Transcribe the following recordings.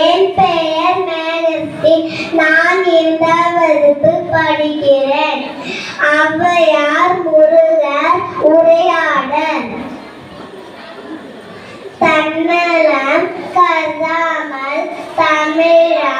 என் பெயர் மேகஸ்தி. நான் 2ஆம் வகுப்பு படிக்கிறேன். ஔவையார் முருகர் உரையாடல். தன்னலம் கருதாமல் தமிழா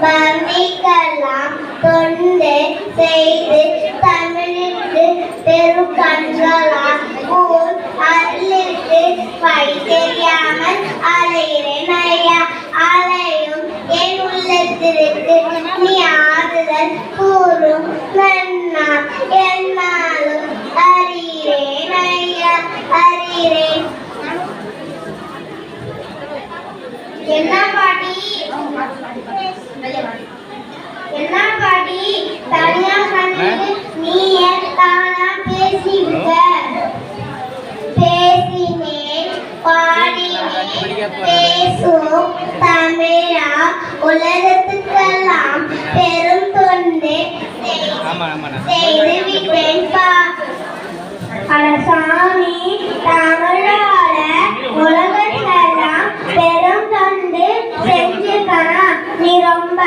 வர்ணிக்கலாம் தொண்டு செய்து தமிழுக்கு பெருக்கண்களாம் ஊர் அருளுக்கு வழி தெரியாமல் அலைகிறேன் ஐயா. அலையும் என் உள்ளத்திற்கு நீ ஆறுதல் கூறும் நன்னா என்னாலும் அறிகிறேன் ஐயா அறிகிறேன். என்ன பாட்டி தனியா கண்ணுக்கு நீ தானா பேசிவிட்ட. பேசினேன் பாடினேன் பேசும் தமிழா உலகத்துக்கெல்லாம் பெரும் தொண்டு செய்து விட்டேன் பா. சாமி தமிழால உலகத்தெல்லாம் பெரும் தொண்டு செஞ்சுக்கணும். நீ ரொம்ப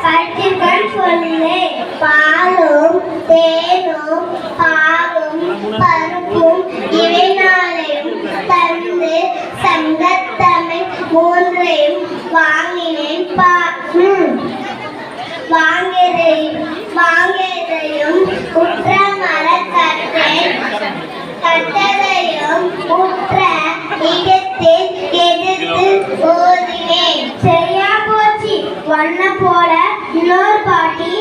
கற்றுக்கன்னு சொல்லு. பாலும் தேனும் பாலும் பருப்பும் இவை 4ஐயும் தந்து சங்கத்தமிழ் 3ஐயும் வாங்கினேன் பா. வாங்கியதையும் உற்ற மர கட்டதையும் உற்ற இடத்தில் எதிர்த்து ஓதினேன். சரியா போச்சு. வண்ண போல இன்னொரு பாட்டி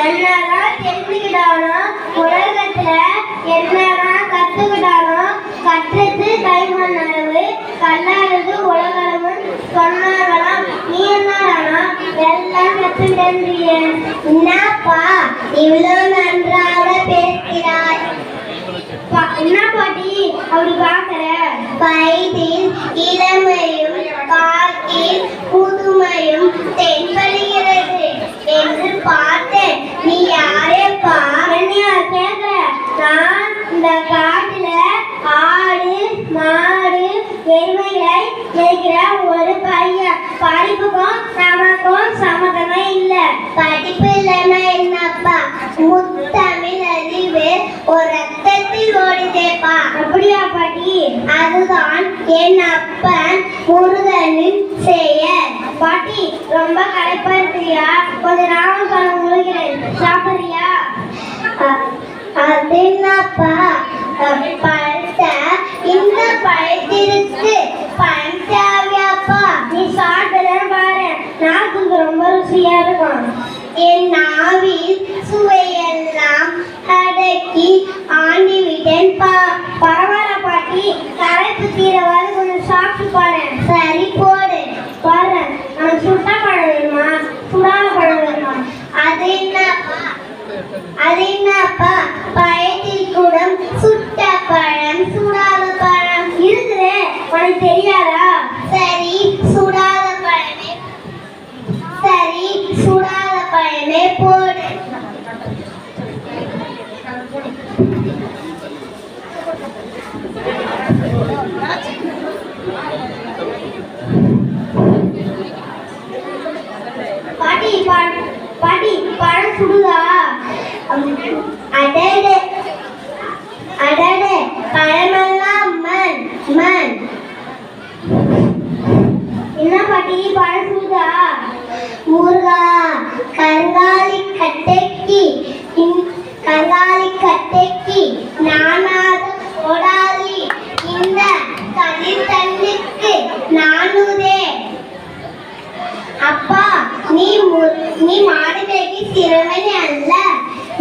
என்னதான் தெரிஞ்சுக்கிட்டானோ உலகத்துல என்னதான் கத்துக்கிட்டானோ கற்றது கைமண்ணளவு கல்லாதது உலகளவு சொன்னாங்களாம். நீ என்னடானா எல்லாம் கத்துக்கிட்டேன்றிய. என்னப்பா இவ்வளவு நன்றாக பேசுகிறாய்? என்ன பாட்டி அப்படி பாக்குற? வயதில் இளமையும் காற்றில் புதுமையும் தென்படுகிறது என்று பார்த்தேன். நீ யாரேப்பா? என்னையா கேக்குற? நான் இந்த காட்டுல ஆடு மாடு எருமைகளை மேய்க்கிற ஒரு பையன். படிப்புக்கும் நமக்கும் சம்மந்தமே இல்லை. படிப்பு இல்லைன்னா என்னப்பா? முத்தமிழ் அறிவு ஒரு ரத்தத்தில் ஓடுதேப்பா. அப்படியா பாட்டி? அதுதான் என் அப்பன் முருகனின் செயல். பாட்டி ரொம்ப களைப்பா இருக்கிறியா? கொஞ்ச நாளும் பழம் முழுகிறேன், சாப்பிடுறியா? அது என்னப்பா? பழத்த இந்த பழத்திற்கு பழம் தேவையாப்பா? நீ சாப்பிட்டதான் பாரு, நாக்குக்கு ரொம்ப ருசியா இருக்கும். என் நாவில் சுவையெல்லாம் அடக்கி ஆண்டி விட்டேன் பா. பரவாயில்ல பாட்டி, களைப்பு தீரவாது கொஞ்சம் சாப்பிட்டு பாரு. சரி போடு. பாரு, நான் சுட்ட பழம் வேணுமா சுடாத பழம் வேணுமா? அது என்னப்பா? பழத்தில் கூட சுட்ட பழம் சுடாத பழம் இருக்குது, உனக்கு தெரியாதா? சரி சுடாத பழமே போடு. பாட்டி பழம் சுடுதா? அடடே பழமெல்லாம் மண். என்ன பாட்டி பழம் சுடுதா? முருகா கங்காளி கட்டைக்கு நானாத ஓடாலி இந்த கதிர் தண்ணிக்கு நானுதே. அப்பா நீ மாடு மேய்க்கு சிறுவன் அல்ல,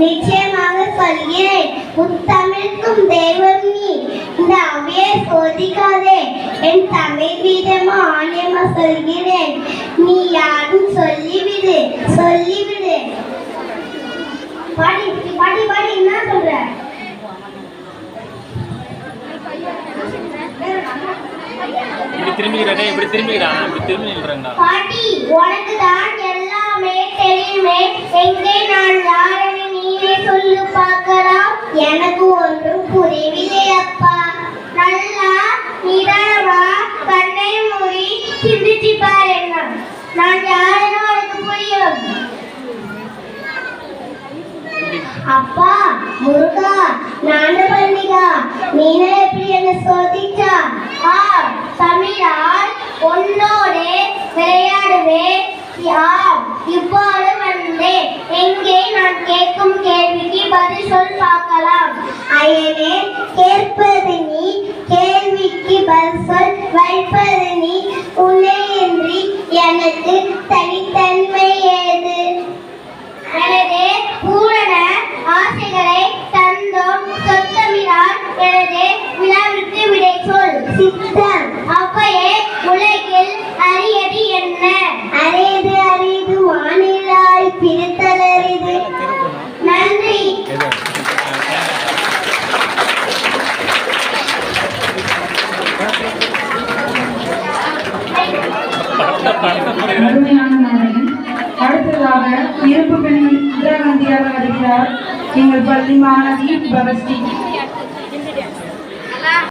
நிச்சயமாக சொல்கிறேன். முத்தமிழ்க்கும் தெய்வம் நீ. இந்த அவையை சோதிக்காதே. என் தமிழ் வீதமா ஆணியமா சொல்கிறேன். நீ யாரும் சொல்லிவிடு. பாடி என்ன சொல்ற? பாட்டி உனக்கு தான் எல்லாமே தெரியுமே, எங்கே நான் யாருன்னு நீயே சொல்லு பார்க்கலாம். எனக்கு ஒன்றும் புரியவில்லை அப்பா. நல்லா நிதானமா கண்ணை மூடி சிந்திச்சு அப்பா முருகா ஞானபண்டிகா நீனே எப்படி என்ன சோதிச்சா தமிழால் உன்னோடு விளையாடுவேன் இப்போது வந்தேன் எங்கே நான் கேட்கும் கேள்விக்கு பதில் சொல் பார்க்கலாம் அயனே கேட்பது நீ கேள்விக்கு பதில் சொல் வைப்பது நீ உன்னையின்றி எனக்கு தனித்தன்மை ஏது எனது பூரண ஆசைகளை தந்தோம் சொத்தமிழால் எனது விழாவிற்கு விடை சொல் சித்தம் அப்பையே உலகில் அரியது என்ன அரியது அரிது மாநிலாய் பிரித்தல் அரிது நன்றி அருமையான மாணவன். அடுத்ததாக இருப்பு பெண்மணி இந்திரா காந்தியாக வருகிறார் எங்கள் பள்ளி மாணவி பவஸ்ரீ.